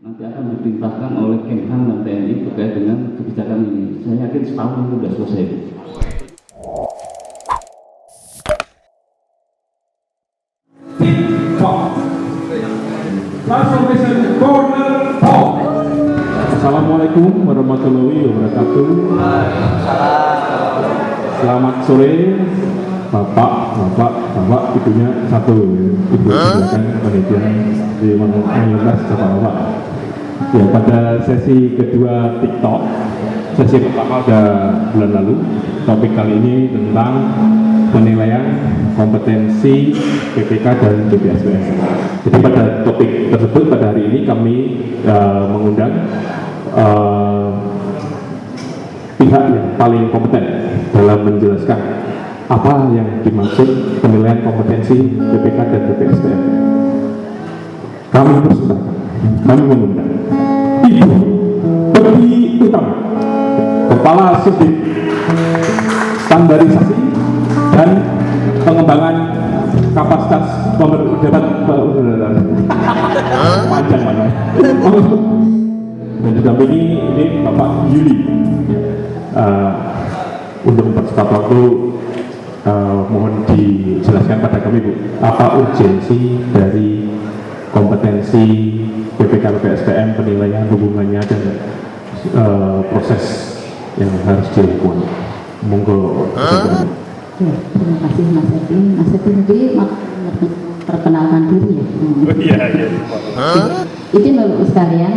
nanti akan diperintahkan oleh Kemhan dan TNI terkait dengan kebijakan ini. Saya yakin setahun itu sudah selesai. Assalamualaikum warahmatullahi wabarakatuh. Selamat sore, Bapak, ibunya satu, ibu silakan panitia di mayoritas Bapak. Ya, pada sesi kedua TikTok, sesi pertama udah bulan lalu. Topik kali ini tentang penilaian kompetensi PPK dan BPSPM. Jadi pada topik tersebut pada hari ini kami mengundang pihak yang paling kompeten dalam menjelaskan apa yang dimaksud penilaian kompetensi BPK dan BPSPM. Kami mengundang Ibu Perti Utama, Kepala Subdit Standarisasi dan Pengembangan Kapasitas Pemerintah panjang mana? Dan juga ini Bapak Yuli. Untuk mempercepat waktu, mohon dijelaskan pada kami, Bu, apa urgensi dari kompetensi BPK BPSPM, penilaian hubungannya dan proses yang harus dilakukan. Monggo. Ya, terima kasih Mas Evi. Mas Evi sendiri perkenalkan diri ya. Iya. Izin Bapak sekalian,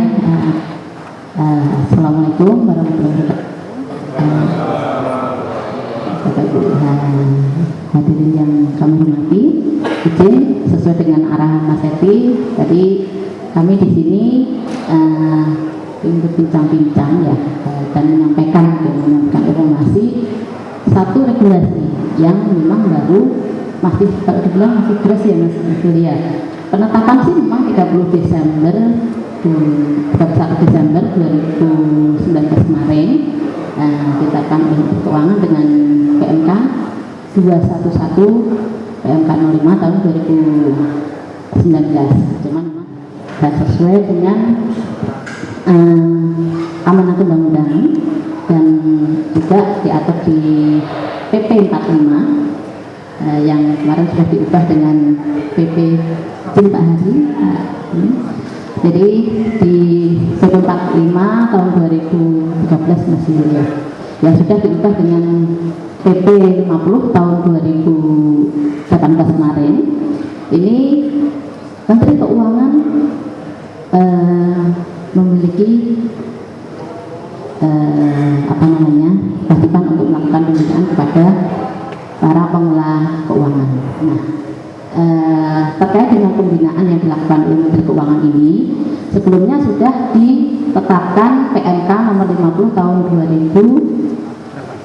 Assalamualaikum warahmatullahi wabarakatuh. Bapak Ibu hadirin yang kami hormati, izin sesuai dengan arahan Mas Evi tadi, kami di sini ingin berbincang-bincang ya, dan menyampaikan informasi satu regulasi yang memang baru, masih kalau dibilang masih fresh ya Mas Julia. Penetapan sih memang 30 Desember 2019 kemarin. Kita akan Menteri Keuangan dengan PMK 211 PMK 05 tahun 2019. Cuman sudah sesuai dengan amanat undang-undang dan juga diatur di PP 45 yang kemarin sudah diubah dengan PP Pak Hari. Jadi di PP 45 tahun 2013 masih ya, yang sudah diubah dengan PP 50 tahun 2018 kemarin. Ini Menteri Keuangan memiliki kewajiban untuk melakukan pembinaan kepada para pengelola keuangan. Nah, terkait dengan pembinaan yang dilakukan oleh Menteri Keuangan ini, sebelumnya sudah ditetapkan PMK nomor 50 tahun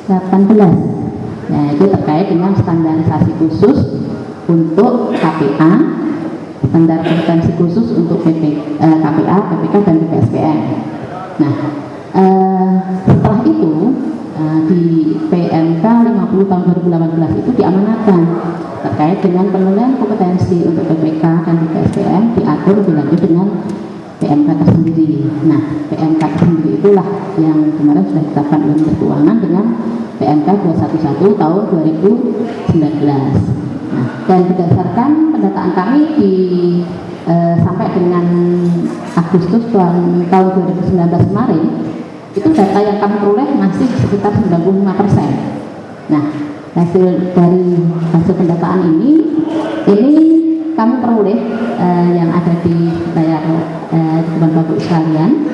2018. Nah, itu terkait dengan standarisasi khusus untuk KPA, standar kompetensi khusus untuk KPA, PPK dan BPSPM. Nah, setelah itu di PMK 50 tahun 2018 itu diamanatkan terkait dengan penilaian kompetensi untuk PPK dan BPSPM diatur lebih lanjut dengan PMK tersendiri. Nah, PMK tersendiri itulah yang kemarin sudah ditetapkan oleh Menteri Keuangan dengan PMK 211 tahun 2019. Nah, dan berdasarkan pendataan kami sampai dengan Agustus tahun 2019 kemarin, itu data yang kami peroleh masih sekitar 95%. Nah, dari hasil pendataan ini kami peroleh yang ada di layar Bapak-Ibu sekalian,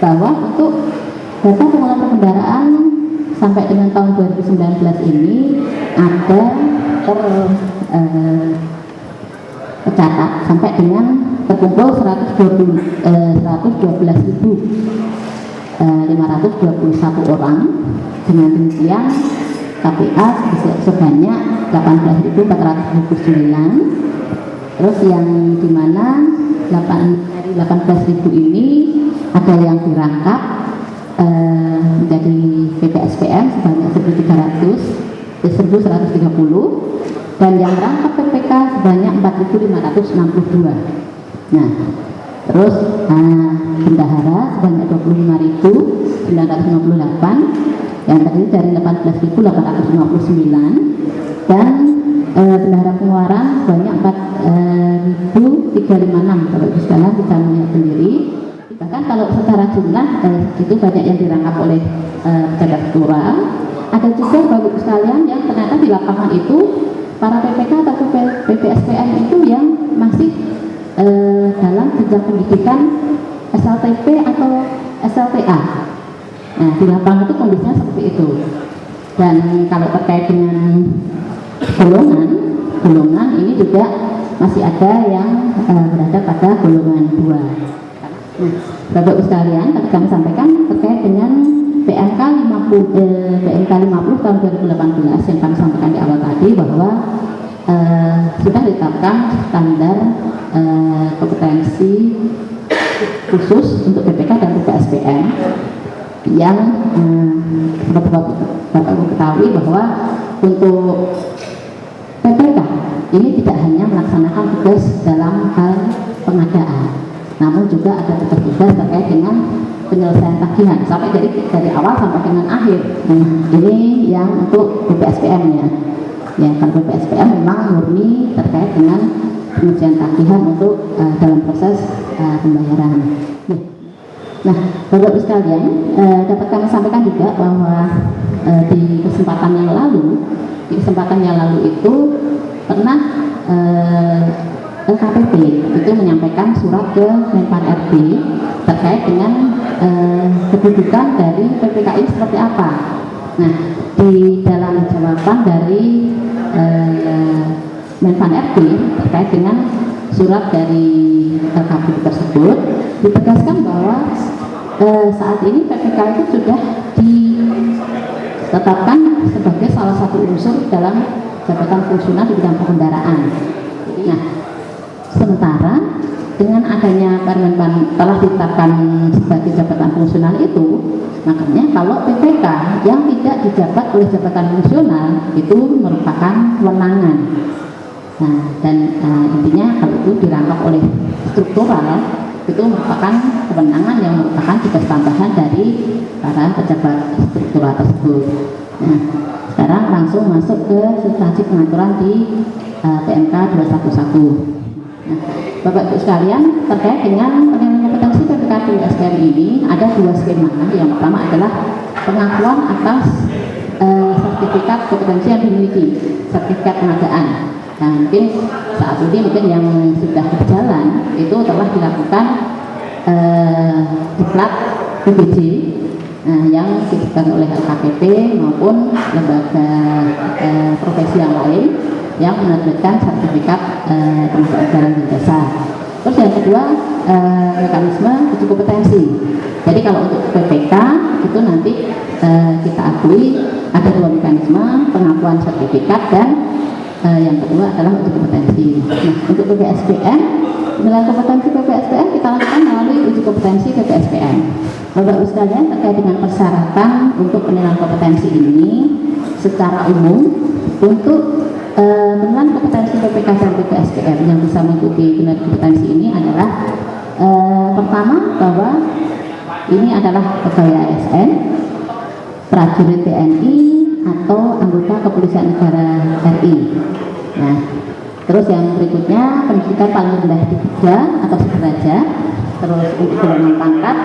bahwa untuk data pengelolaan kendaraan sampai dengan tahun 2019 ini ada tercatat sampai dengan terkumpul 112.521 orang. Dengan demikian KPA sebanyak 18.429. Terus yang dimana dari 18.000 ini ada yang dirangkap menjadi BPSPM sebanyak 1.130 dan yang merangkap PPK sebanyak 4.562. Nah, Terus bendahara sebanyak 25.958 yang terdiri dari 18.859 dan bendahara pengeluaran sebanyak 4.356. Bapak Ibu sekalian bisa melihat sendiri. Bahkan kalau secara jumlah itu banyak yang dirangkap oleh pejabat struktural. Ada juga Bapak Ibu sekalian yang ternyata di lapangan itu para PPK atau PPSPM itu yang masih dalam jenjang pendidikan SLTP atau SLTA. Nah, di lapangan itu kondisinya seperti itu. Dan kalau terkait dengan golongan ini juga masih ada yang berada pada golongan 2. Nah, Bapak Ibu sekalian, tadi kami sampaikan terkait dengan PMK 50 tahun 2018 yang kami sampaikan di awal tadi bahwa sudah ditetapkan standar kompetensi khusus untuk PPK dan PPSPM yang seperti Bapak Ibu ketahui bahwa untuk PPK ini tidak hanya melaksanakan tugas dalam hal pengadaan, namun juga ada tugas-tugas terkait dengan penyelesaian tagihan sampai dari awal sampai dengan akhir. Nah, ini yang untuk PPSPM-nya. Ya, kalau PPSPM memang murni terkait dengan penyelesaian tagihan untuk dalam proses pembayaran. Ya. Nah, Bapak Ibu sekalian, dapat kami sampaikan juga bahwa di kesempatan yang lalu itu pernah LKPP itu menyampaikan surat ke Menpan RB terkait dengan kedudukan dari PPKI seperti apa. Nah, di dalam jawaban dari Menpan RB terkait dengan surat dari LKPP tersebut ditegaskan bahwa saat ini PPK itu sudah ditetapkan sebagai salah satu unsur dalam jabatan fungsional di bidang pengendaraan. Nah, sementara dengan adanya Permenpan telah ditetapkan sebagai jabatan fungsional itu, makanya kalau PPK yang tidak dijabat oleh jabatan fungsional itu merupakan kewenangan. Nah, dan intinya kalau itu dirangkap oleh struktural itu merupakan kewenangan yang merupakan tugas tambahan dari para pejabat struktural tersebut. Nah, sekarang langsung masuk ke substansi pengaturan di PMK 211. Nah, Bapak Ibu sekalian, terkait dengan penilaian kompetensi PPK PPSPM ini ada 2 skema. Yang pertama adalah pengakuan atas sertifikat kompetensi yang dimiliki, sertifikat pengadaan. Nah, mungkin saat ini yang sudah berjalan itu telah dilakukan diklat PBJ yang disebutkan oleh LKPP maupun lembaga profesi yang lain yang menerbitkan sertifikat pengadaan barang dan jasa. Terus yang kedua mekanisme uji kompetensi. Jadi kalau untuk PPK itu nanti kita akui ada 2 mekanisme, pengakuan sertifikat dan yang kedua adalah uji kompetensi. Nah, untuk PPSPM, penilaian kompetensi PPSPM kita lakukan melalui uji kompetensi PPSPM. Bapak Ibu sekalian, terkait dengan persyaratan untuk penilaian kompetensi ini secara umum untuk penilaian kompetensi PPK dan PPSPM yang bisa mengikuti penilaian kompetensi ini adalah pertama bahwa ini adalah pegawai ASN, prajurit TNI atau anggota Kepolisian Negara RI. Nah, terus yang berikutnya pendidikan paling rendah di 3 atau sederajat. Terus untuk golongan pangkat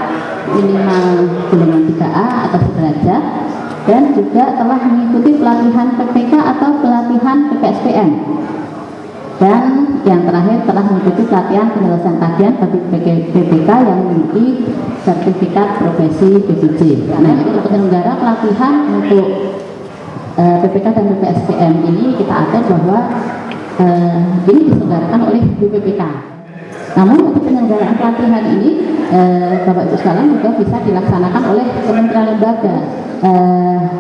minimal golongan 3A atau sederajat dan juga telah mengikuti pelatihan PPK atau pelatihan PPSPM. Dan yang terakhir telah mengikuti pelatihan penyelesaian tagihan bagi PPK yang memiliki sertifikat profesi PPJ. Nah, itu untuk penyelenggara pelatihan untuk PPK dan PPSPM ini kita atur bahwa ini diselenggarakan oleh BPPK. Namun untuk penyelenggaraan pelatihan ini Bapak Ibu sekalian juga bisa dilaksanakan oleh kementerian lembaga,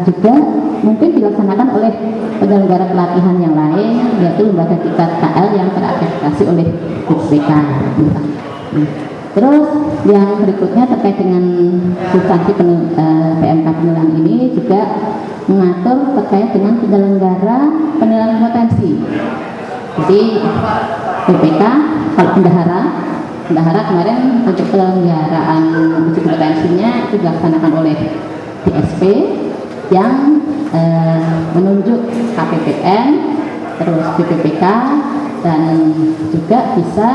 juga mungkin dilaksanakan oleh penyelenggara pelatihan yang lain, yaitu lembaga tingkat KL yang terakreditasi oleh BPPK. Terus yang berikutnya terkait dengan substansi PMK penilaian ini juga mengatur terkait dengan penyelenggara penilaian kompetensi. Jadi PPK kalau bendahara bendahara kemarin untuk penyelenggaraan uji kompetensinya itu dilaksanakan oleh DSP yang menunjuk KPPN, terus BPPK, dan juga bisa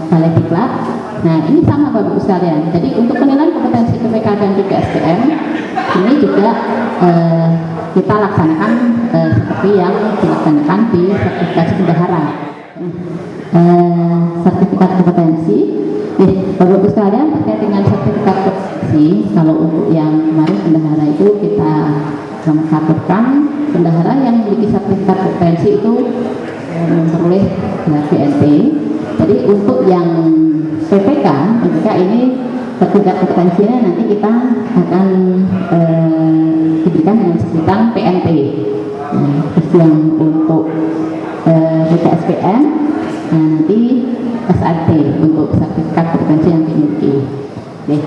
Balai Diklat. Nah, ini sama Bapak Ibu sekalian. Jadi untuk penilaian kompetensi PPK dan PPSDM ini juga kita laksanakan seperti yang dilaksanakan di sertifikasi bendahara. Sertifikat kompetensi, Bapak Ibu sekalian, terkait dengan sertifikat kompetensi, kalau untuk yang kemarin bendahara itu kita mengkategorikan bendahara yang memiliki sertifikat kompetensi itu memperoleh gelar BNT. Jadi untuk yang PPK ini sertifikat kompetensinya nanti kita akan diberikan dengan sebutan PNT. Nah, terus yang untuk PPSPM nanti SRT untuk sertifikat kompetensi yang dimiliki. Oke.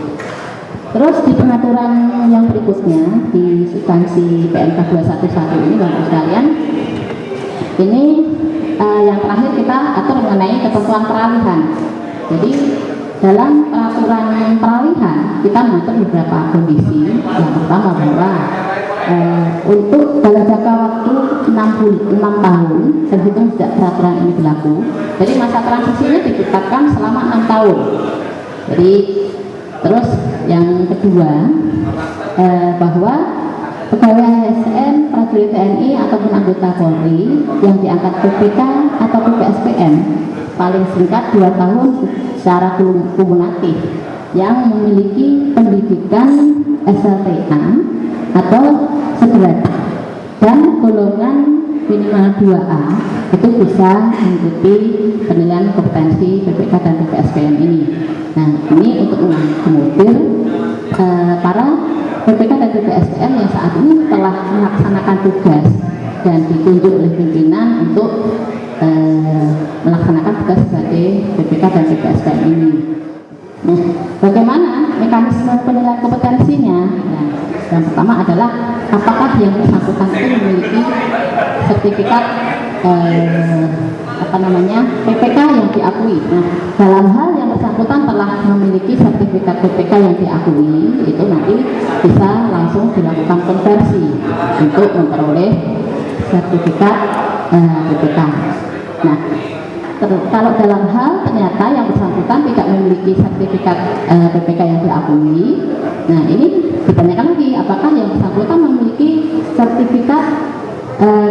Terus di pengaturan yang berikutnya di substansi PMK 211 ini Bapak sekalian, ini yang terakhir kita atur mengenai ketentuan peralihan. Jadi dalam peraturan peralihan kita mengatur beberapa kondisi. Yang pertama bahwa untuk dalam jangka waktu 6 tahun terhitung sejak peraturan ini berlaku. Jadi masa transisinya ditetapkan selama 6 tahun. Jadi terus yang kedua bahwa pegawai ASN, prajurit TNI ataupun anggota Polri yang diangkat PPK atau PPSPM paling singkat 2 tahun secara kumulatif yang memiliki pendidikan SLTA atau sederajat dan golongan minimal 2A itu bisa mengikuti penilaian kompetensi PPK dan PPSPM ini. Nah, ini untuk mengakomodir para PPK dan PPSPM yang saat ini telah melaksanakan tugas dan ditunjuk oleh pimpinan untuk melaksanakan tugas sebagai PPK dan PPSPM ini. Nah, bagaimana mekanisme penilaian kompetensinya? Nah, yang pertama adalah apakah yang bersangkutan itu memiliki sertifikat PPK yang diakui. Nah, dalam hal yang bersangkutan telah memiliki sertifikat PPK yang diakui, itu nanti bisa langsung dilakukan konversi untuk memperoleh sertifikat PPK. Nah, kalau dalam hal ternyata yang bersangkutan tidak memiliki sertifikat PPK yang diakui, nah ini ditanyakan lagi apakah yang bersangkutan memiliki sertifikat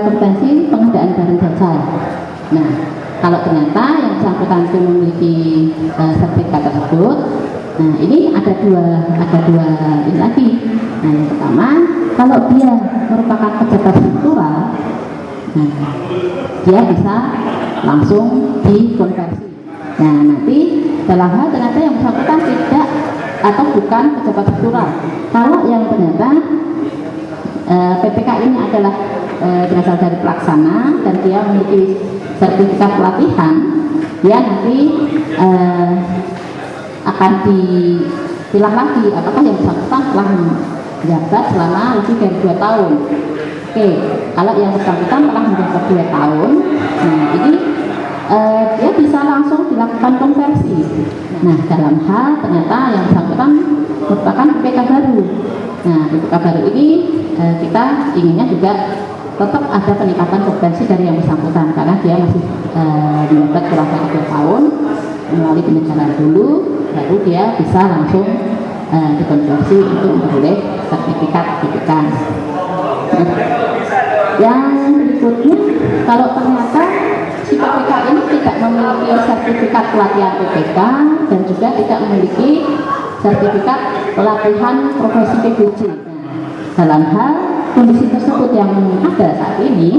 kompetensi pengadaan barang jasa. Nah, kalau ternyata yang bersangkutan itu memiliki sertifikat tersebut, nah ini ada dua ini lagi. Nah, yang pertama, kalau dia merupakan pejabat struktural, nah dia bisa langsung dikonversi. Nah, nanti dalam hal ternyata yang bersangkutan tidak atau bukan pejabat struktural, kalau yang ternyata PPK ini adalah berasal dari pelaksana dan dia memiliki sertifikat pelatihan, dia nanti akan dipilah lagi apakah yang bersangkutan telah menjabat selama lebih dari 2 tahun. Oke, kalau yang bersangkutan telah menjabat 2 tahun, nah ini dia bisa langsung dilakukan konversi. Nah, dalam hal ternyata yang bersangkutan merupakan PPK baru. Nah, PPK baru ini kita inginnya juga tetap ada peningkatan kompetensi dari yang bersangkutan karena dia masih menjabat kurang dari 2 tahun melalui penyegaran dulu, baru dia bisa langsung dikonversi untuk memperoleh sertifikat PPK. Yang berikutnya, kalau ternyata si PPK ini tidak memiliki sertifikat pelatihan PPK dan juga tidak memiliki sertifikat pelatihan profesi PBJ. Dalam hal kondisi tersebut yang ada saat ini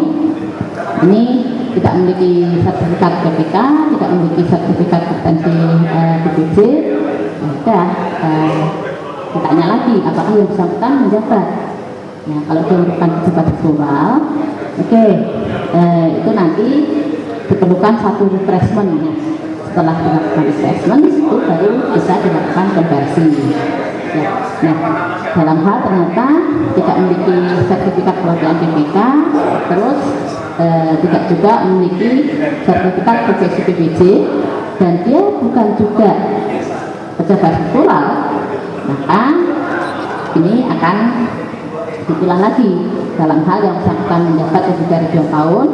tidak memiliki sertifikat PPK, tidak memiliki sertifikat kompetensi PBJ, sudah ditanya lagi apakah yang bersangkutan menjabat. Nah, kalau dia merupakan pejabat struktural, itu nanti diperlukan satu refreshment. Ya. Setelah dilakukan refreshment itu baru bisa dilakukan konversi. Ya. Nah, dalam hal ternyata tidak memiliki sertifikat pelatihan PPK, terus tidak juga memiliki sertifikat profesi PBJ, dan dia bukan juga pejabat struktural, maka ini akan dipilah lagi dalam hal yang bersangkutan menjabat lebih dari 2 tahun.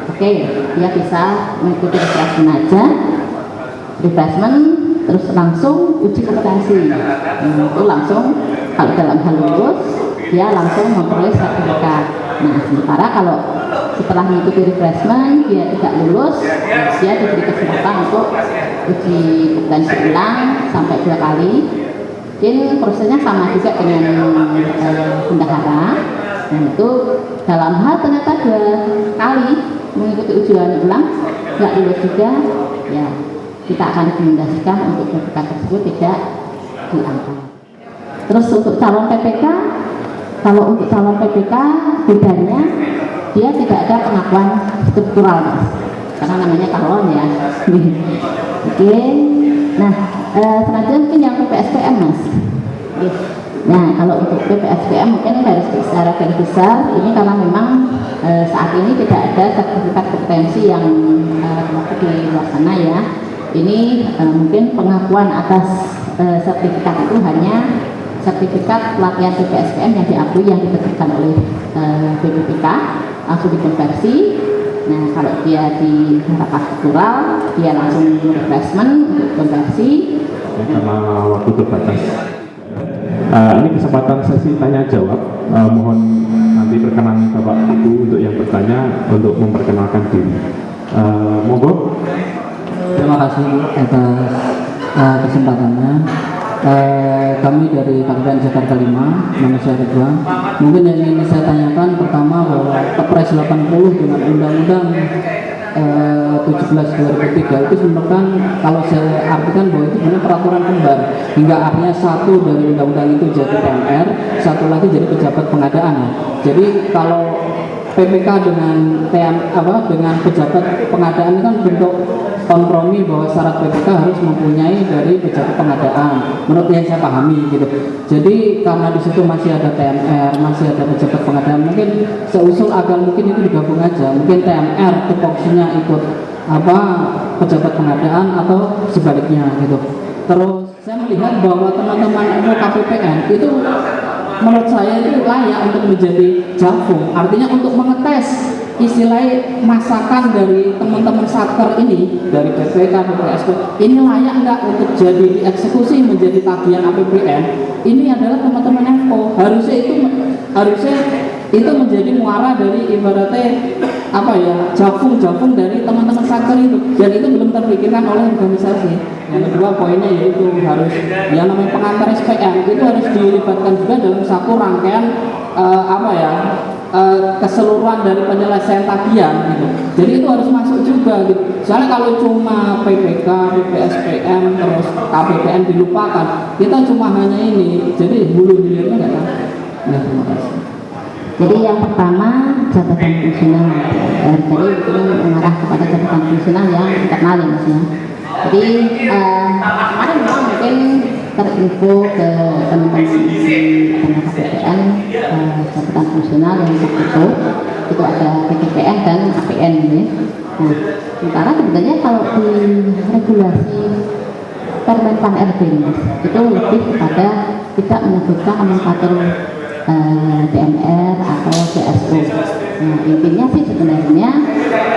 Oke, dia bisa mengikuti refreshment aja, refreshment terus langsung uji kompetensi. Itu langsung kalau dalam hal lulus dia langsung memperoleh sertifikat. Nah, sementara kalau setelah mengikuti refreshment dia tidak lulus, dia diberi kesempatan untuk uji kompetensi ulang sampai 2 kali. Mungkin prosesnya sama juga dengan bendahara. Nah, itu dalam hal ternyata 2 kali mengikuti ujian ulang nggak lulus juga, ya kita akan rekomendasikan untuk sertifikat tersebut tidak diangkat. Terus untuk calon PPK, kalau untuk calon PPK bedanya dia tidak ada pengakuan struktural, Mas, karena namanya calon ya. Oke. Nah, selanjutnya mungkin yang PPSPM, Mas. Oke. Nah, kalau untuk PPSPM mungkin secara garis besar ini karena memang saat ini tidak ada sertifikat kompetensi yang di luar sana ya. Ini mungkin pengakuan atas sertifikat itu hanya sertifikat pelatihan PPSPM yang diakui yang diterbitkan oleh BPPK langsung dikonversi. Nah, kalau dia di rapat struktural dia langsung refreshment untuk konversi. Karena waktu terbatas. Ini kesempatan sesi tanya jawab. Mohon nanti perkenan Bapak Ibu untuk yang bertanya untuk memperkenalkan diri. Monggo. Terima kasih atas kesempatannya. Kami dari KPPN Jakarta 5, nama saya Ridwan. Mungkin yang ingin saya tanyakan pertama bahwa Kepres 80 dengan Undang-Undang 17/2003 itu sebenarnya kalau saya artikan bahwa itu sebenarnya peraturan kembar, hingga artinya satu dari undang-undang itu jadi PMR, satu lagi jadi pejabat pengadaan. Jadi kalau PPK dengan dengan pejabat pengadaan itu kan bentuk kompromi bahwa syarat PPK harus mempunyai dari pejabat pengadaan. Menurut yang saya pahami gitu. Jadi karena di situ masih ada TMR, masih ada pejabat pengadaan, mungkin seusul agar mungkin itu digabung aja. Mungkin TMR tupoksinya ikut pejabat pengadaan atau sebaliknya gitu. Terus saya melihat bahwa teman-teman KPPN itu menurut saya itu layak untuk menjadi jakfung, artinya untuk mengetes istilah masakan dari teman-teman satker ini dari PPK, PPSP ini layak enggak untuk jadi eksekusi menjadi tagihan APBN. Ini adalah teman-teman FO, harusnya itu menjadi muara dari ibaratnya jakfung dari teman-teman satker itu, dan itu belum terpikirkan oleh organisasi. Yang kedua poinnya yaitu harus yang namanya pengantar SPM itu harus dilibatkan juga dalam satu rangkaian keseluruhan dari penyelesaian tagihan gitu. Jadi itu harus masuk juga gitu. Soalnya kalau cuma PPK, PPSPM terus KPPN dilupakan, kita cuma hanya ini. Jadi hulu hilirnya nggak tahu. Nah, terima kasih. Jadi yang pertama jabatan fungsional. Jadi itu mengarah kepada jabatan fungsional yang internal ya, Mas ya. Jadi kemarin memang mungkin terinfo ke teman-teman di KPPN jabatan fungsional yang itu ada PKPN dan APN ya. Nah, sementara sebenarnya kalau di regulasi Permenpan RB itu lebih kepada tidak menyebutkan nomenklatur DMR atau CSO. Nah, intinya sih sebenarnya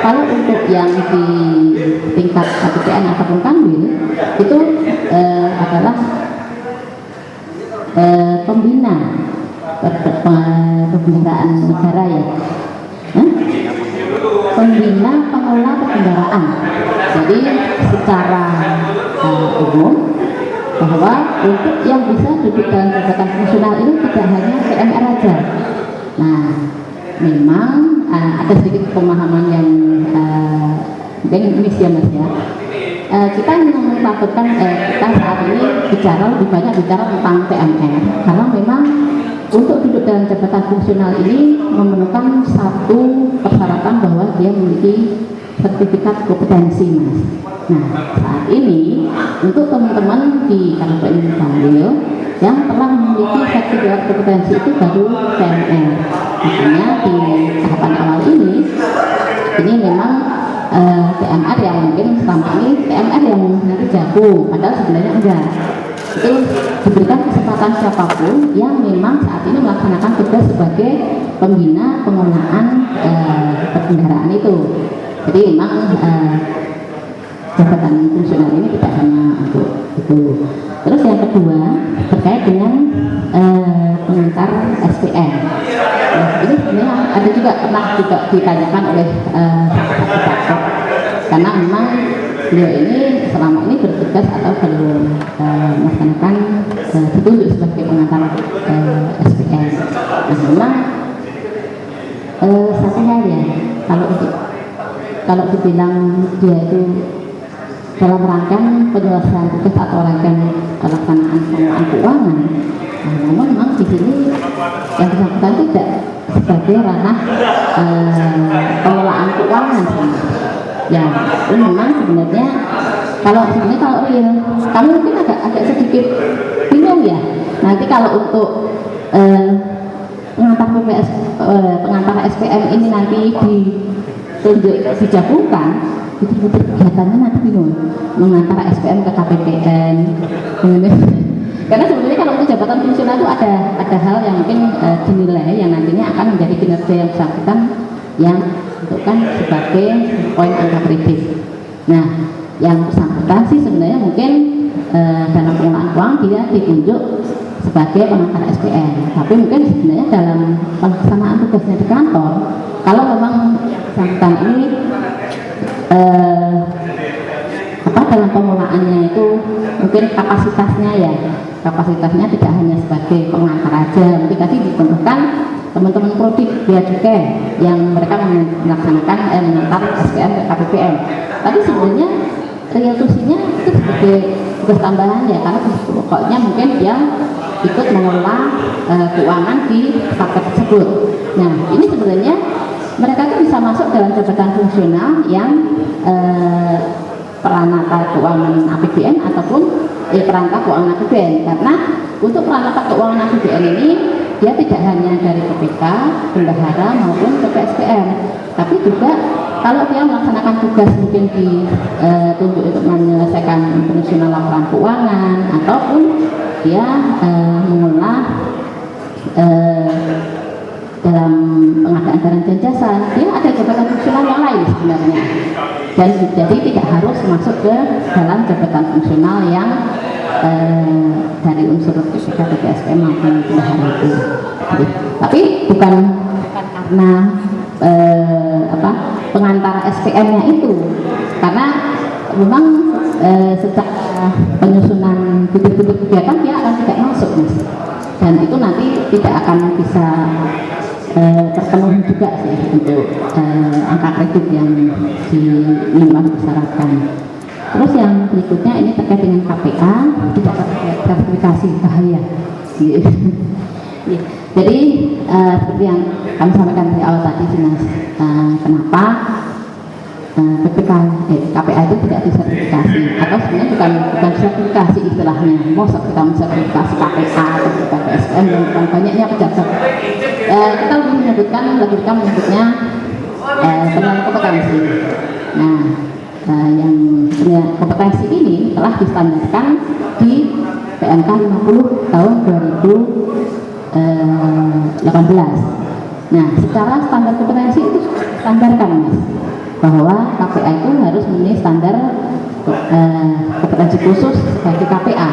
kalau untuk yang di tingkat KPPN ataupun Kanwil itu adalah pembina perbendaharaan negara ya, pembina pengelola perbendaharaan. Jadi secara umum bahwa untuk yang bisa duduk dalam jabatan fungsional ini tidak hanya CMR aja. Nah, memang ada sedikit pemahaman yang mungkin miss ya, Mas ya. Kita mengatakan kita saat ini lebih banyak bicara tentang TMR karena memang untuk duduk dalam jabatan fungsional ini memerlukan satu persyaratan bahwa dia memiliki sertifikat kompetensi, Mas. Nah, saat ini untuk teman-teman di KPPN Kanwil yang telah memiliki sertifikat kompetensi itu baru TMR. Makanya di tahapan awal ini memang TMR yang mungkin selama ini TMR bergabung, padahal sebenarnya enggak. Itu diberikan kesempatan siapapun yang memang saat ini melaksanakan tugas sebagai pembina pengelolaan kendaraan itu. Jadi memang jabatan fungsional ini tidak hanya untuk itu. Terus yang kedua terkait dengan pengantar SPM. Nah, ini sebenarnya ada juga pernah juga ditanyakan oleh salah satu karena memang beliau ini selama ini bertugas atau melaksanakan ditunjuk sebagai pengantar SPM. Nah, memang satu hal ya, kalau dibilang dia itu dalam rangka penyelesaian tugas atau rangkaian pelaksanaan pengelolaan keuangan, nah, namun memang di sini yang bersangkutan tidak sebagai ranah pengelolaan keuangan sih. Ya, ini memang sebenarnya kalau real, kami mungkin agak sedikit bingung ya. Nanti kalau untuk pengantar SPM ini nanti digabungkan, betul-betul kegiatannya nanti bingung mengantar SPM ke KPPN. Karena sebenarnya kalau untuk jabatan fungsional itu ada hal yang mungkin dinilai yang nantinya akan menjadi kinerja yang bersangkutan yang tentukan sebagai poin angka kredit. Nah, yang bersangkutan sih sebenarnya mungkin dalam pengelolaan uang dia ditunjuk sebagai pengantar SPM, tapi mungkin sebenarnya dalam pelaksanaan tugasnya di kantor, kalau memang bersangkutan ini dalam pengelolaannya itu mungkin kapasitasnya tidak hanya sebagai pengantar aja, mungkin tadi diperlukan teman-teman prodi bea cukai yang mereka melaksanakan mengantar SPM ke KPPN. Tapi sebenarnya real tusinya itu sebagai tugas tambahan ya, karena pokoknya mungkin dia ikut mengelola keuangan di paket tersebut. Nah, ini sebenarnya mereka itu bisa masuk dalam jabatan fungsional yang peranata keuangan APBN ataupun perangkat keuangan APBN, karena untuk peranata keuangan APBN ini dia tidak hanya dari PPK, bendahara maupun PPSPM, tapi juga kalau dia melaksanakan tugas mungkin ditunjuk untuk menyelesaikan fungsional laporan keuangan ataupun dia mengelola dalam pengadaan barang dan jasa, dia ada jabatan fungsional yang lain sebenarnya, dan jadi tidak harus masuk ke dalam jabatan fungsional yang dari unsur PPK, PPSPM maupun bendahara itu. Tapi bukan karena pengantar SPM-nya itu, karena memang secara penyusunan bibit-bibit kegiatan dia akan tidak masuk, Mas, dan itu nanti tidak akan bisa terpenuhi juga sih untuk angka kredit yang memang disyaratkan. Terus yang berikutnya ini terkait dengan KPA, tidak sertifikasi bahaya. Jadi seperti yang kami sampaikan dari awal tadi sih, Mas, kenapa KPA itu tidak disertifikasi, atau sebenarnya bukan sertifikasi istilahnya, mau kita mensertifikasi KPA atau PPSPM dan banyaknya pejabat. Kita lebih menyebutnya penilaian kompetensi. Nah, yang kompetensi ini telah distandarkan di PMK 50 tahun 2018. Nah, secara standar kompetensi itu standarkan, Mas, bahwa KPA itu harus memenuhi standar kompetensi khusus sebagai KPA.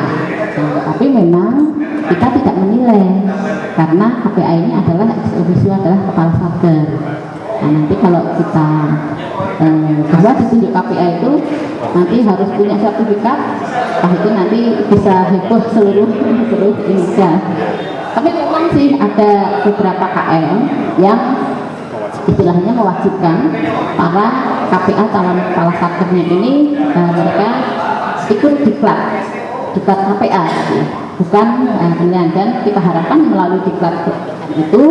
Nah, tapi memang kita tidak menilai karena KPA ini adalah ex officio, adalah kepala satker. Nah, nanti kalau kita bahwa ditunjuk KPA itu nanti harus punya sertifikat, itu nanti bisa heboh seluruh Indonesia. Tapi memang sih ada beberapa KM yang istilahnya mewajibkan para KPA calon kepala satkernya ini mereka ikut diklat KPA, bukan penilaian, dan kita harapkan melalui diklat itu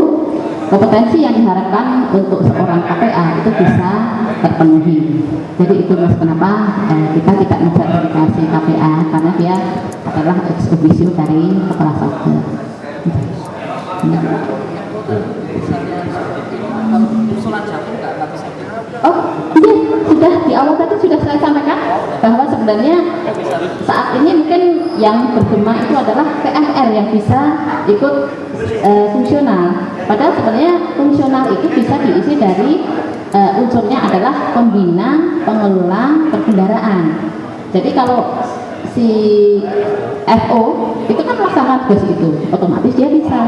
kompetensi yang diharapkan untuk seorang KPA itu bisa terpenuhi. Jadi itu, Mas, kenapa kita tidak mensertifikasi KPA, karena dia adalah ex officio dari kepala satker. Usulan jatuh nggak bisa. Oh iya, sudah di awal tadi sudah saya sampaikan bahwa sebenarnya saat ini mungkin yang bergema itu adalah PMR yang bisa ikut fungsional. Padahal sebenarnya fungsional itu bisa diisi dari unsurnya adalah pembina, pengelola perkendaraan. Jadi kalau si FO itu kan melaksanakan tugas itu, otomatis dia bisa.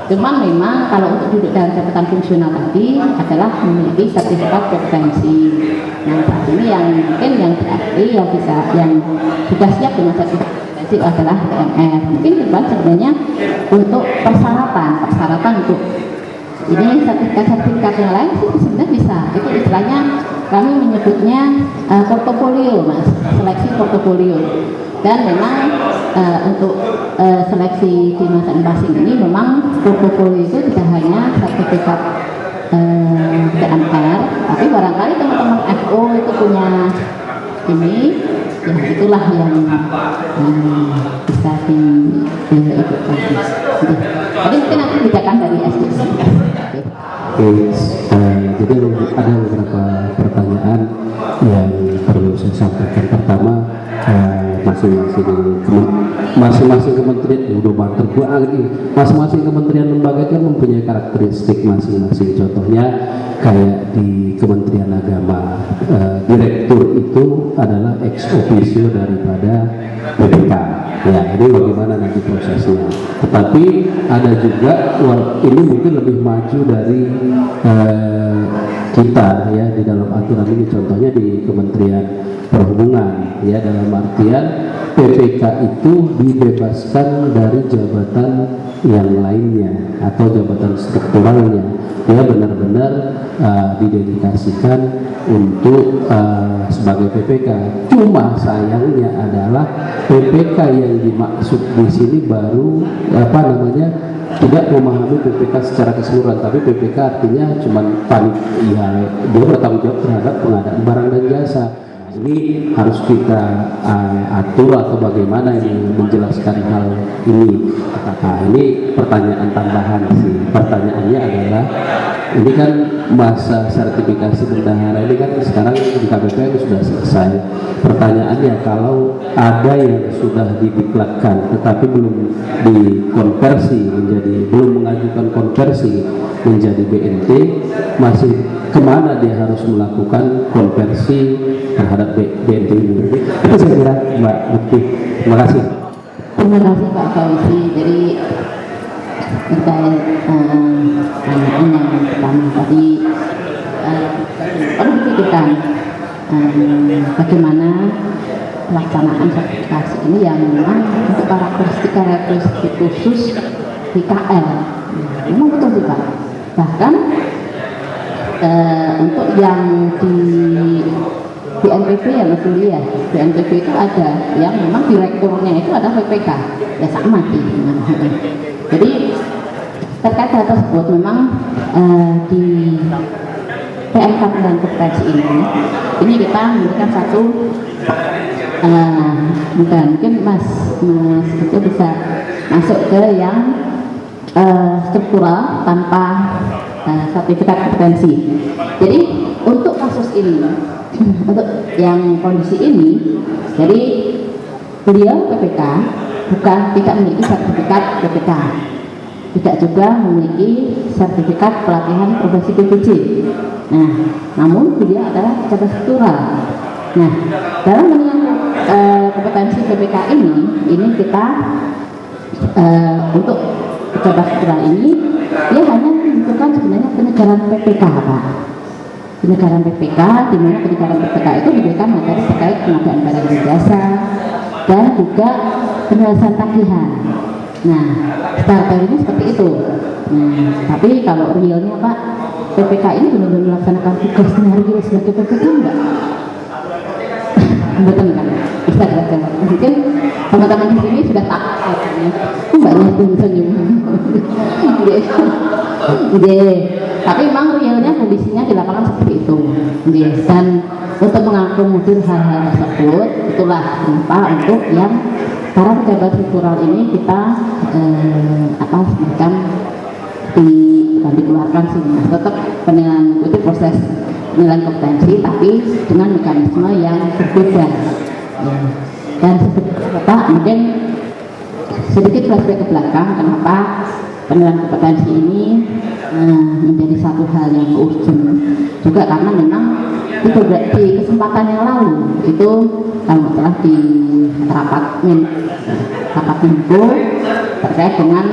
Cuman memang kalau untuk duduk dalam jabatan fungsional tadi adalah memiliki sertifikat kompetensi. Nah saat ini yang mungkin yang berarti yang bisa yang sudah siap dengan sertifikat kompetensi adalah PMR. Mungkin depan sebenarnya untuk persyaratan untuk ini sertifikat yang lain sih sebenarnya bisa. Itu istilahnya kami menyebutnya portofolio, mas, seleksi portofolio. Dan memang untuk seleksi di masing-masing ini memang portofolio itu tidak hanya sertifikat PMR, tapi barangkali teman-teman FO itu punya ini, ya itulah yang bisa diikutkan. Jadi mungkin nanti bijakan dari SDC. Jadi ada beberapa pertanyaan yang perlu saya sampaikan. Pertama, masing-masing kementerian udah banter masing-masing kementerian lembaga kan mempunyai karakteristik masing-masing. Contohnya kayak di Kementerian Agama, direktur itu adalah ex officio daripada BPK. Ya, ini bagaimana nanti prosesnya. Tetapi ada juga, ini mungkin lebih maju dari kita ya di dalam aturan ini. Contohnya di Kementerian Perhubungan, ya, dalam artian PPK itu dibebaskan dari jabatan yang lainnya atau jabatan strukturalnya, ya, benar-benar didedikasikan untuk sebagai PPK. Cuma sayangnya adalah PPK yang dimaksud di sini baru tidak memahami PPK secara keseluruhan, tapi PPK artinya cuma dia bertanggung jawab terhadap pengadaan barang dan jasa. Ini harus kita atur atau bagaimana ini menjelaskan hal ini. Nah, ini pertanyaan tambahan sih. Pertanyaannya adalah, ini kan masa sertifikasi bendahara ini kan sekarang di KPPN sudah selesai. Pertanyaannya, kalau ada yang sudah didiklatkan tetapi belum dikonversi belum mengajukan konversi menjadi BNT, masih kemana dia harus melakukan konversi terhadap BNT ini? Itu saya kira, Mbak Bukti. Terima kasih. Terima kasih Pak Fauzi. Jadi terkait pertanyaan yang pertama tadi perlu dipikirkan bagaimana pelaksanaan sertifikasi ini yang memang untuk karakteristik khusus di KL. Memang betul sih Pak. Bahkan untuk yang di BNPB ya Mas Luli ya, BNPB itu ada yang memang direkturnya itu ada PPK, ya sama sih. Jadi terkait hal tersebut memang di PMK dan kompetensi ini kita memberikan satu mungkin Mas itu bisa masuk ke yang struktural tanpa sertifikat kompetensi. Jadi untuk kasus ini, untuk yang kondisi ini, jadi beliau PPK tidak memiliki sertifikat PPK, tidak juga memiliki sertifikat pelatihan profesi PPJ. Nah, namun beliau adalah pejabat struktural. Nah, dalam menyangkut kompetensi PPK ini kita untuk pejabat struktural ini dia hanya membutuhkan sebenarnya penyegaran PPK, Pak. Penyegaran PPK, di mana penyegaran PPK itu diberikan materi terkait pengadaan barang dan jasa dan juga penyelesaian tagihan. Nah, secara teorinya seperti itu. Nah, tapi kalau realnya Pak, PPK ini benar-benar melaksanakan tugasnya real sebagai PPK enggak? Betul kan? Bisa jawab. Mungkin teman-teman di sini sudah tahu kayaknya. Mbaknya senyum. Tapi memang realnya kondisinya di lapangan seperti itu. Dan untuk mengakomodir hal-hal tersebut, itulah kenapa untuk yang para pejabat struktural ini kita semacam dikeluarkan sih, tetap mengikuti proses penilaian kompetensi, tapi dengan mekanisme yang berbeda. Ya. Dan mungkin sedikit flashback ke belakang, kenapa penilaian kompetensi ini menjadi satu hal yang urgent juga, karena memang itu di kesempatan yang lalu itu kalau telah di rapat Menko terkait dengan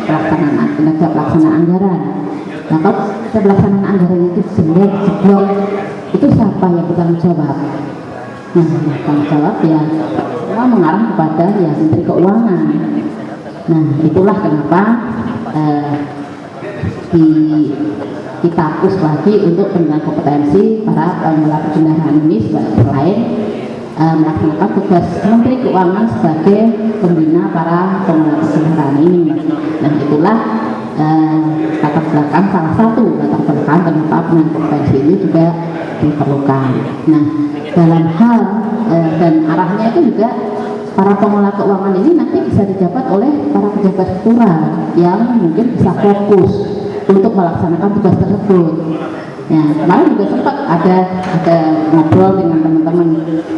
pelaksanaan anggaran. Nah, kalau pelaksanaan anggaran itu jelek, jeblok, itu siapa yang bertanggung jawab? Nah, tanggung jawab ya semua mengarah kepada ya Menteri Keuangan. Nah, itulah kenapa kita hapus lagi untuk penilaian kompetensi para pengelola perbendaharaan ini selain melaksanakan tugas Menteri Keuangan sebagai pembina para pengelola perbendaharaan ini. Nah, itulah latar belakang, salah satu latar belakang kenapa penilaian kompetensi ini juga diperlukan. Nah, dalam hal dan arahnya itu juga para pengelola keuangan ini nanti bisa dijabat oleh para pejabat struktural yang mungkin bisa fokus untuk melaksanakan tugas tersebut. Ya, kemarin juga sempat ada ngobrol dengan teman-teman,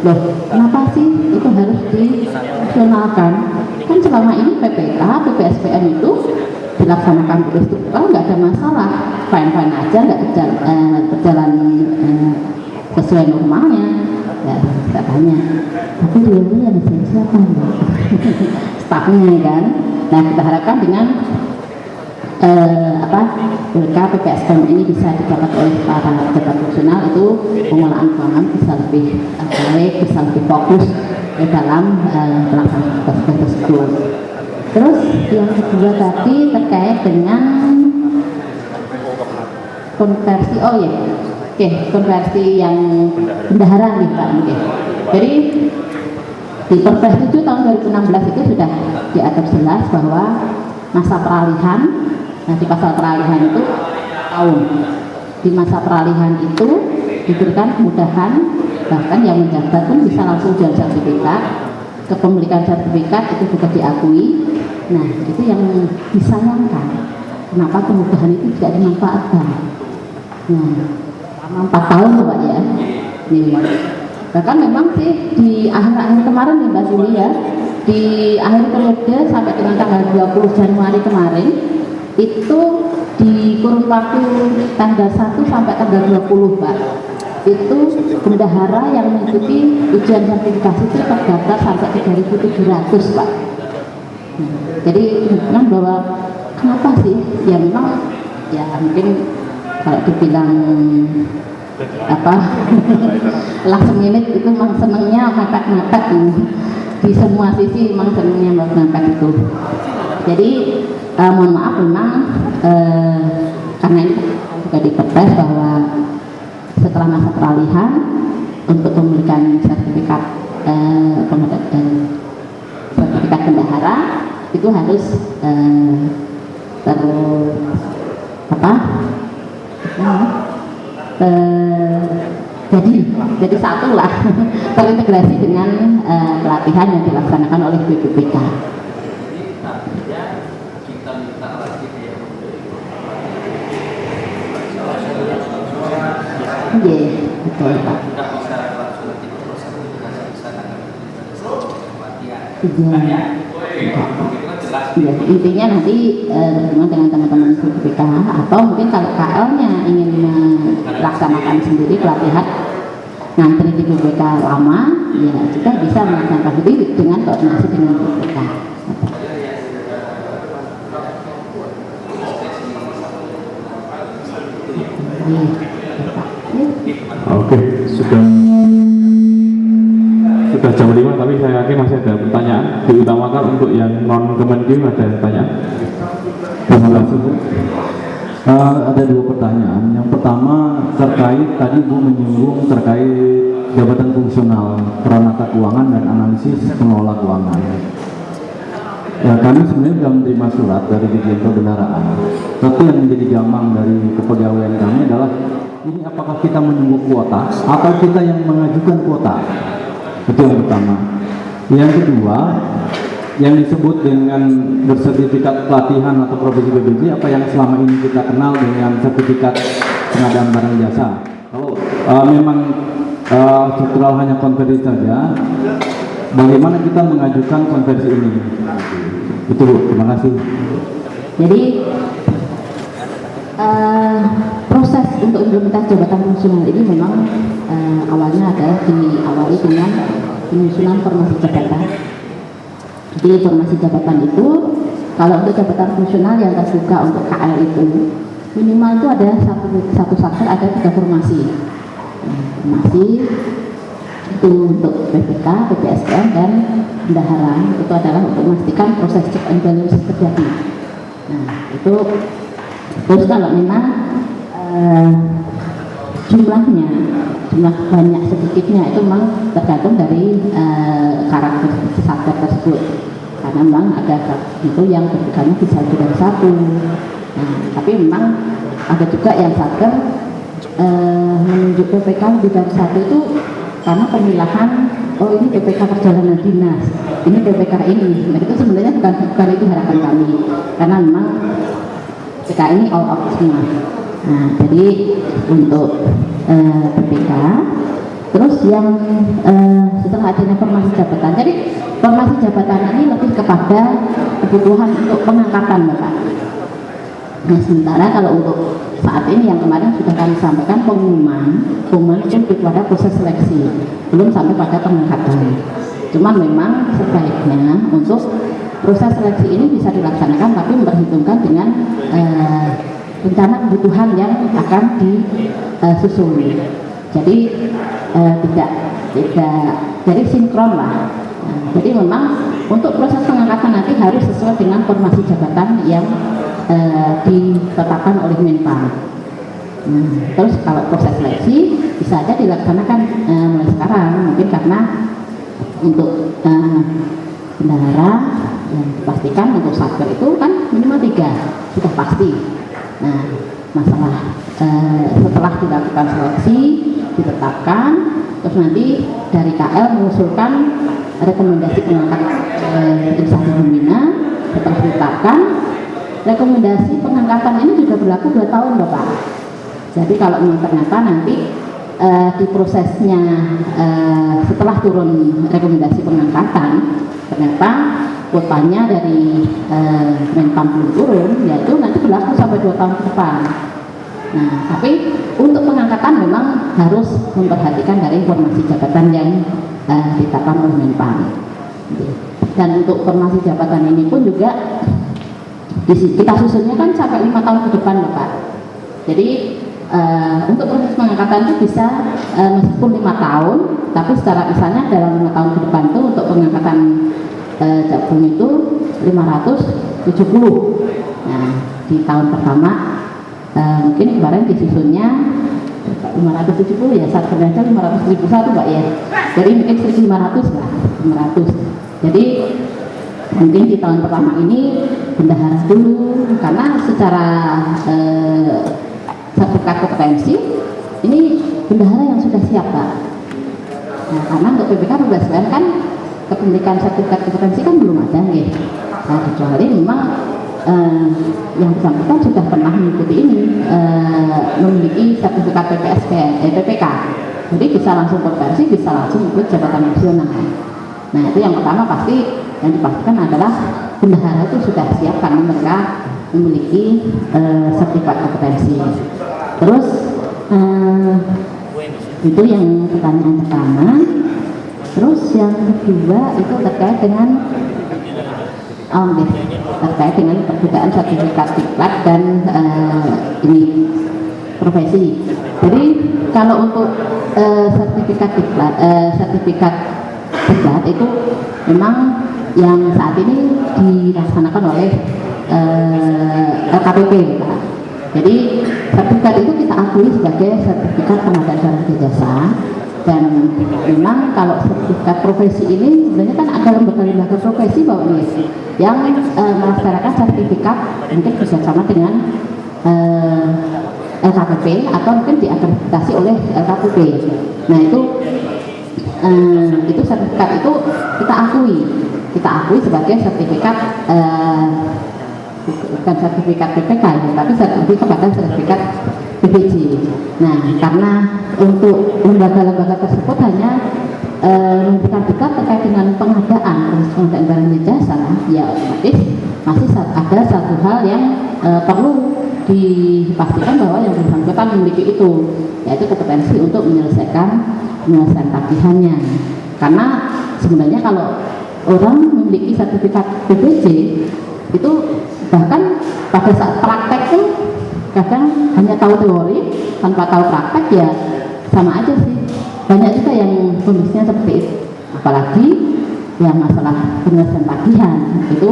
loh kenapa sih itu harus difungsionalkan? Kan selama ini PPK, PPSPM itu dilaksanakan tugas struktural nggak ada masalah, fine-fine aja, nggak berjalan sesuai normalnya. Ya, katanya, tapi realnya ada siapa nih? Stafnya kan. Nah, kita harapkan dengan PPSPM ini bisa didapat oleh para pejabat fungsional, itu pengelolaan keuangan bisa lebih baik, bisa lebih fokus dalam pelaksanaan tugas tersebut. Terus yang kedua tadi terkait dengan konversi, konversi yang bendahara nih Pak. Jadi di Perpres 7 tahun 2016 itu sudah diatur jelas bahwa masa peralihan, nah di pasal peralihan itu tahun, di masa peralihan itu diberikan kemudahan, bahkan yang menjabat pun bisa langsung jual sertifikat, kepemilikan sertifikat itu juga diakui. Nah, itu yang disayangkan, kenapa kemudahan itu tidak dimanfaatkan. Nah, 4 tahun loh Pak ya. Bahkan memang sih di akhir-akhir kemarin nih Mbak Suli ya, di akhir periode sampai dengan tanggal 20 Januari kemarin itu di kurun waktu tanggal 1 sampai tanggal 20 Pak, itu bendahara yang mengikuti ujian sertifikasi itu terdaftar sampai 3.700 Pak. Jadi memang bahwa kenapa sih ya, memang ya mungkin kalau dibilang last minute itu memang senangnya mepet-mepet di semua sisi, memang senangnya mepet itu. Jadi mohon maaf memang karena ini juga dipertes bahwa setelah masa peralihan untuk pemilikan sertifikat sertifikat bendahara itu harus jadi satu lah terintegrasi dengan pelatihan yang dilaksanakan oleh BPPK. Iya, betul Pak. Iya. Ya, intinya nanti berhubungan dengan teman-teman BPK, atau mungkin kalau KL-nya ingin melaksanakan sendiri pelatihan ngantri di BPK lama, ya kita bisa melaksanakan sendiri dengan koordinasi dengan BPK. Oke, sudah jam 5, tapi saya yakin masih ada pertanyaan. Diutamakan untuk yang non Kemenkiu, ada pertanyaan. Terima kasih Bu. Ada 2 pertanyaan. Yang pertama terkait tadi Bu menyinggung terkait jabatan fungsional, peranata keuangan dan analisis pengelola keuangan. Ya, kami sebenarnya sudah menerima surat dari Dirjen Perbendaharaan. Tapi yang menjadi gamang dari kepegawaian kami adalah ini apakah kita menunggu kuota atau kita yang mengajukan kuota? Itu yang pertama. Yang kedua, yang disebut dengan bersertifikat pelatihan atau profesi BPJ, apa yang selama ini kita kenal dengan sertifikat pengadaan barang jasa Kalau memang struktural hanya konversi saja, bagaimana kita mengajukan konversi ini? Itu Bu, terima kasih. Jadi proses untuk implementasi jabatan fungsional ini memang awalnya adalah diawali dengan penyusunan formasi jabatan. Jadi formasi jabatan itu kalau untuk jabatan fungsional yang terbuka untuk KL itu minimal itu ada satu satker, ada 3 formasi. Formasi itu untuk PPK, PPSPM dan bendahara, itu adalah untuk memastikan proses check and balance terjadi. Nah itu terus kalau memang jumlah banyak sedikitnya itu memang tergantung dari karakter satker tersebut, karena memang ada itu yang kebutuhannya bisa lebih dari 1. Nah, tapi memang ada juga yang satker menunjuk PPK lebih dari 1 itu karena pemilahan, oh ini PPK perjalanan dinas, ini PPK ini. Nah, itu sebenarnya bukan itu harapan kami, karena memang PPK ini all out semua. Nah, jadi untuk PPK, terus yang setelah adanya formasi jabatan, jadi formasi jabatan ini lebih kepada kebutuhan untuk pengangkatan, Bapak. Nah, sementara kalau untuk saat ini yang kemarin sudah kami sampaikan pengumuman itu lebih pada proses seleksi, belum sampai pada pengangkatan. Cuma memang sebaiknya untuk proses seleksi ini bisa dilaksanakan tapi memperhitungkan dengan rencana kebutuhan yang akan disusun. Jadi tidak jadi sinkron lah. Nah, jadi memang untuk proses pengangkatan nanti harus sesuai dengan formasi jabatan yang ditetapkan oleh Menpan. Nah, terus kalau proses seleksi bisa aja dilaksanakan mulai sekarang, mungkin karena untuk bendahara yang dipastikan untuk satker itu kan minimal 3 sudah pasti. Nah, masalah setelah dilakukan seleksi ditetapkan, terus nanti dari KL mengusulkan rekomendasi pengangkat instansi pembina. Setelah ditetapkan, rekomendasi pengangkatan ini juga berlaku 2 tahun, Bapak. Jadi kalau memang ternyata nanti di prosesnya setelah turun rekomendasi pengangkatan ternyata kuotanya dari Menpan belum turun, yaitu nanti berlaku sampai 2 tahun ke depan. Nah, tapi untuk pengangkatan memang harus memperhatikan dari formasi jabatan yang ditetapkan oleh Menpan. Dan untuk formasi jabatan ini pun juga kita susunnya kan sampai 5 tahun ke depan, Bapak. Jadi untuk proses pengangkatan itu bisa meskipun 5 tahun, tapi secara misalnya dalam 5 tahun ke depan itu untuk pengangkatan Jakpung itu 570. Nah, di tahun pertama mungkin kemarin disusunnya 570 ya, saat kerja 500.000 satu, Pak ya. Jadi mungkin 1.500 lah, 500. Jadi mungkin di tahun pertama ini bendahara dulu, karena secara sertifikat kompetensi ini bendahara yang sudah siap, Pak. Nah, karena untuk PPK 12 kan kepemilikan sertifikat kompetensi kan belum ada, nih. Nah, kecuali memang yang bersangkutan sudah pernah mengikuti ini, memiliki sertifikat PPK. Jadi bisa langsung konversi, bisa langsung ikut jabatan nasional. Nah, itu yang pertama pasti yang dipastikan adalah bendahara itu sudah siap karena mereka memiliki sertifikat kompetensi. Terus itu yang pertanyaan pertama. Terus yang kedua itu terkait dengan perbedaan sertifikat diklat dan ini profesi. Jadi kalau untuk sertifikat diklat itu memang yang saat ini dilaksanakan oleh LKPP, Pak. Jadi sertifikat itu kita akui sebagai sertifikat pengadaan barang dan jasa, dan memang kalau sertifikat profesi ini sebenarnya kan ada lembaga-lembaga profesi bahwa ini yang melaksanakan sertifikat mungkin bersama dengan LKPP atau mungkin diakreditasi oleh LKPP. Nah itu sertifikat itu kita akui sebagai sertifikat bukan sertifikat PPK ya, tapi lebih kepada sertifikat BPJ. Nah, karena untuk lembaga-lembaga tersebut hanya memberikan dekat terkait dengan pengadaan barang dan jasa, ya otomatis masih ada satu hal yang perlu dipastikan bahwa yang bersangkutan memiliki itu, yaitu kompetensi untuk menyelesaikan tagihannya. Karena sebenarnya kalau orang memiliki sertifikat BPJ itu bahkan pada saat praktek tuh kadang hanya tahu teori tanpa tahu praktek, ya sama aja sih. Banyak juga yang kondisinya seperti itu, apalagi yang masalah penyelesaian tagihan itu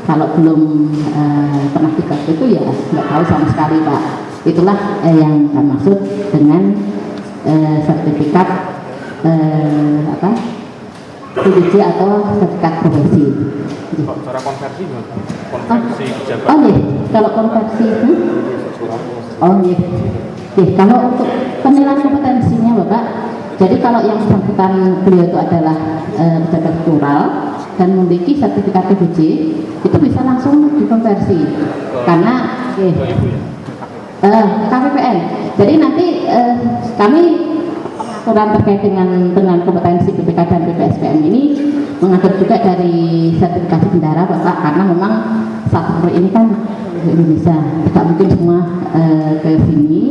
kalau belum pernah dites itu ya nggak tahu sama sekali, Pak. Itulah yang saya maksud dengan sertifikat PBJ atau sertifikat profesi. Cara konversi gimana? Konversi pejabat. Oh iya, kalau konversi itu, oh iya, kalau untuk penilaian kompetensinya Bapak, jadi kalau yang bersangkutan beliau itu adalah pejabat kultural dan memiliki sertifikat PBJ, itu bisa langsung dikonversi karena KPPN. Jadi nanti kami aturan terkait dengan kompetensi BPK dan BPSPM ini mengatur juga dari sertifikasi kendara Bapak, karena memang satu ini kan Indonesia tidak mungkin semua ke sini,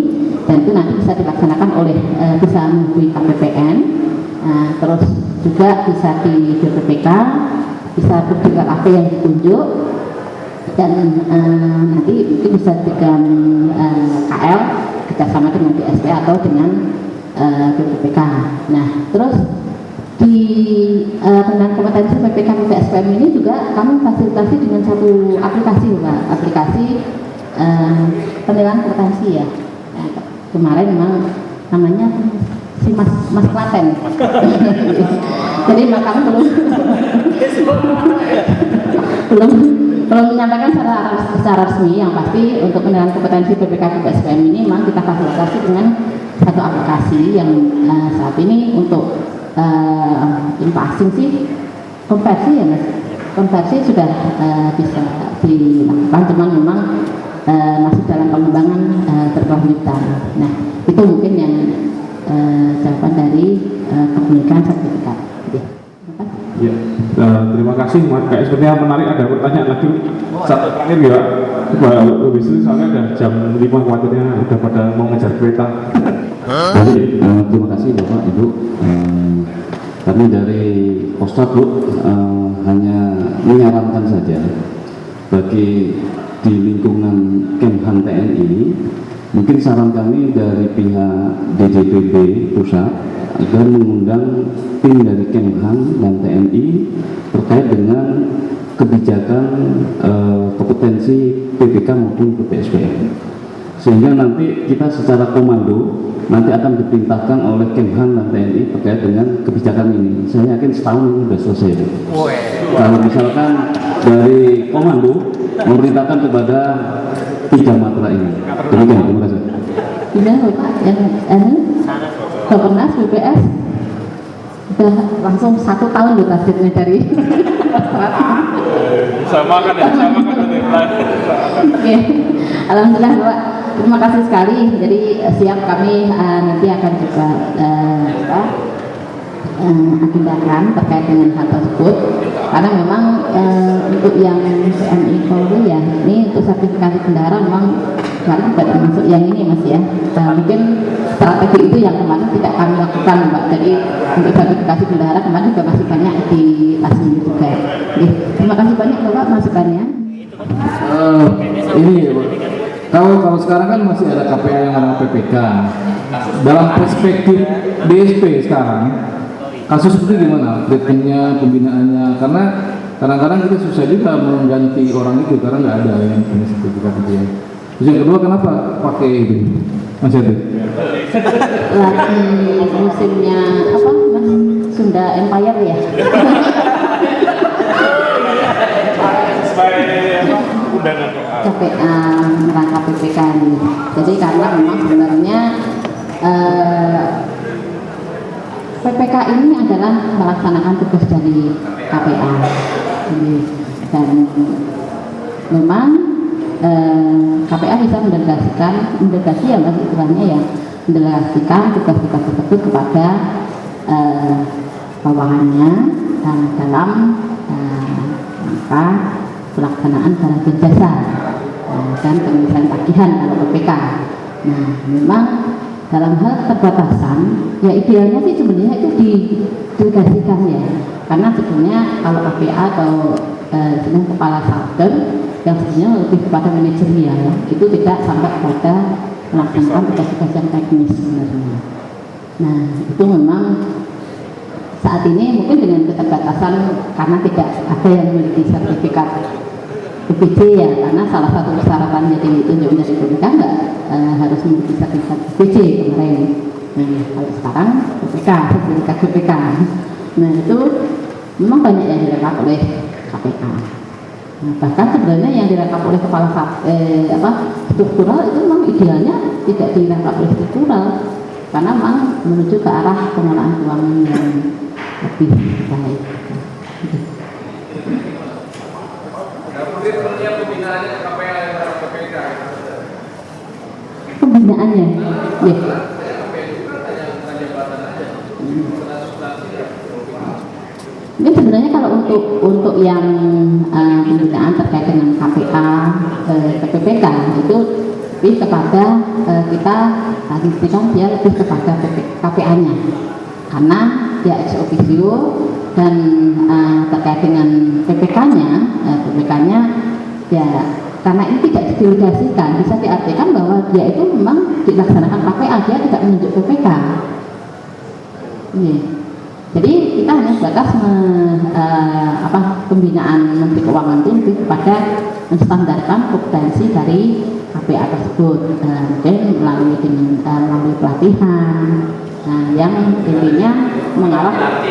dan itu nanti bisa dilaksanakan oleh bisa melalui KPPN, terus juga bisa di BPPK, bisa berdekat apa yang ditunjuk, dan nanti mungkin bisa dengan KL kerjasama dengan DSP atau dengan BPPK. Nah, terus di tentang kompetensi BPK BPSPM ini juga kami fasilitasi dengan satu aplikasi, Pak. Aplikasi penilaian kompetensi ya. Nah, kemarin memang namanya si Mas Klaten. Jadi kami belum menyampaikan secara resmi. Yang pasti untuk penilaian kompetensi BPK BPSPM ini memang kita fasilitasi dengan satu aplikasi yang saat ini untuk asing sih konversi ya Mas, konversi sudah bisa dilakukan, cuman memang masih dalam pengembangan berkelanjutan. Nah, itu mungkin yang jawaban dari kepemilikan sertifikat. Ya, terima kasih Mas. Kayak sepertinya menarik, ada pertanyaan lagi. Satu terakhir ya, Pak Wisnu, soalnya ada jam 5 khawatirnya udah pada mau ngejar kereta. Jadi, terima kasih Bapak Ibu. Kami dari Postat hanya menyarankan saja bagi di lingkungan Kemhan TNI, mungkin saran kami dari pihak DJPB pusat agar mengundang tim dari Kemhan dan TNI terkait dengan kebijakan kompetensi PPK maupun PPSPM, sehingga nanti kita secara komando nanti akan diperintahkan oleh Kemhan dan TNI terkait dengan kebijakan ini. Saya yakin setahun ini sudah selesai. Kalau misalkan dari komando memerintahkan kepada 3 matra ini. Demikian, terima kasih. Tidak Bapak, yang Bapenas BPS sudah langsung 1 tahun loh targetnya dari Sama kan ya, sama kan. Oke, alhamdulillah Bapak, terima kasih sekali. Jadi siap kami nanti akan juga agendakan terkait dengan hal tersebut, karena memang untuk yang PMI Polri ya, ini untuk sertifikasi kendaraan memang kemarin tidak termasuk yang ini Mas ya. Mungkin strategi itu yang kemarin tidak kami lakukan Mbak. Jadi untuk sertifikasi kendaraan kemarin juga masih banyak di tas ini juga. Terima kasih banyak Bapak masukannya. Ini kalau sekarang kan masih ada KPA yang ada PPK. Dalam perspektif DSP sekarang, kasus itu gimana? Treatmentnya, pembinaannya? Karena kadang-kadang kita susah juga mengganti orang itu karena nggak ada yang punya sertifikat itu ya. Terus yang kedua, kenapa pakai itu? Mas Yati? Lagi musimnya apa Mas? Sunda Empire ya. KPA merangkap PPK ini. Jadi karena memang sebenarnya PPK ini adalah melaksanakan tugas dari KPA. Dan memang KPA bisa mendelegasi ya mas istilahnya ya, mendelegasikan tugas-tugas tersebut kepada bawahannya dalam rangka pelaksanaan barang dan jasa dan penyelesaian tagihan kalau PPK. Nah, memang dalam hal keterbatasan, ya idealnya sih sebenarnya itu didelegasikan ya, karena sebenarnya kalau KPA atau kepala salter yang sebenarnya lebih kepada manajerial, itu tidak sampai pada melaksanakan tugas-tugas yang teknis sebenarnya. Nah, itu memang saat ini mungkin dengan keterbatasan karena tidak ada yang memiliki sertifikat BPJ ya, karena salah satu persyaratan jadi ditunjuk menjadi BPK enggak harus memiliki sertifikat BPJ kemarin. Nah, kalau sekarang BPK, sertifikat BPK. Nah, itu memang banyak yang direkap oleh KPK. Nah, bahkan sebenarnya yang direkap oleh kepala struktural itu memang idealnya tidak direkap oleh struktural, karena memang menuju ke arah pengelolaan keuangan yang lebih baik. Pembinaannya, ya. Ini sebenarnya kalau untuk yang pembinaan terkait dengan KPA, PPK itu lebih kepada kita pastikan dia lebih kepada KPA-nya, karena dia ex officio dan terkait dengan PPK-nya ya karena ini tidak didelegasikan, bisa diartikan bahwa dia itu memang dilaksanakan KPA, dia tidak menunjuk PPK. Iya. Jadi kita hanya sebatas pembinaan Menteri Keuangan itu lebih kepada menstandarkan kompetensi dari KPA tersebut, mungkin melalui pelatihan, nah yang intinya mengarah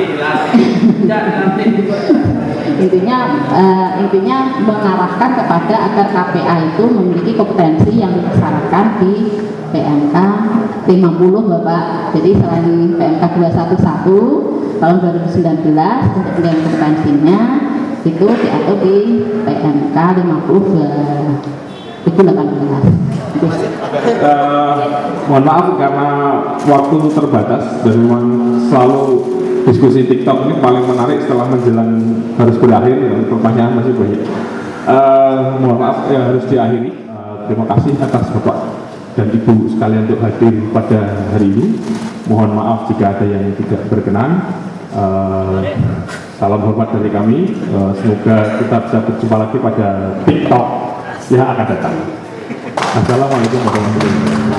intinya mengarahkan kepada agar KPA itu memiliki kompetensi yang disyaratkan di PMK 50 Bapak. Jadi selain PMK 211 tahun 2019 untuk penilaian kompetensinya itu diatur di PMK 50 2018. Mohon maaf karena waktu terbatas dan memang selalu diskusi TikTok ini paling menarik setelah menjelang harus berakhir, pertanyaan masih banyak. Mohon maaf ya harus diakhiri. Terima kasih atas Bapak dan Ibu sekalian untuk hadir pada hari ini. Mohon maaf jika ada yang tidak berkenan. Salam hormat dari kami. Semoga kita bisa berjumpa lagi pada TikTok yang akan datang. Assalamualaikum warahmatullahi wabarakatuh.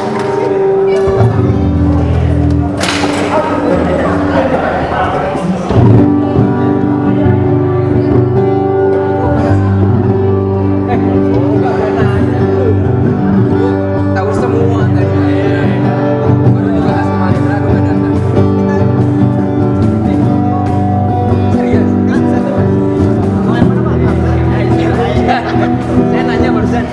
Saya nanya barusan.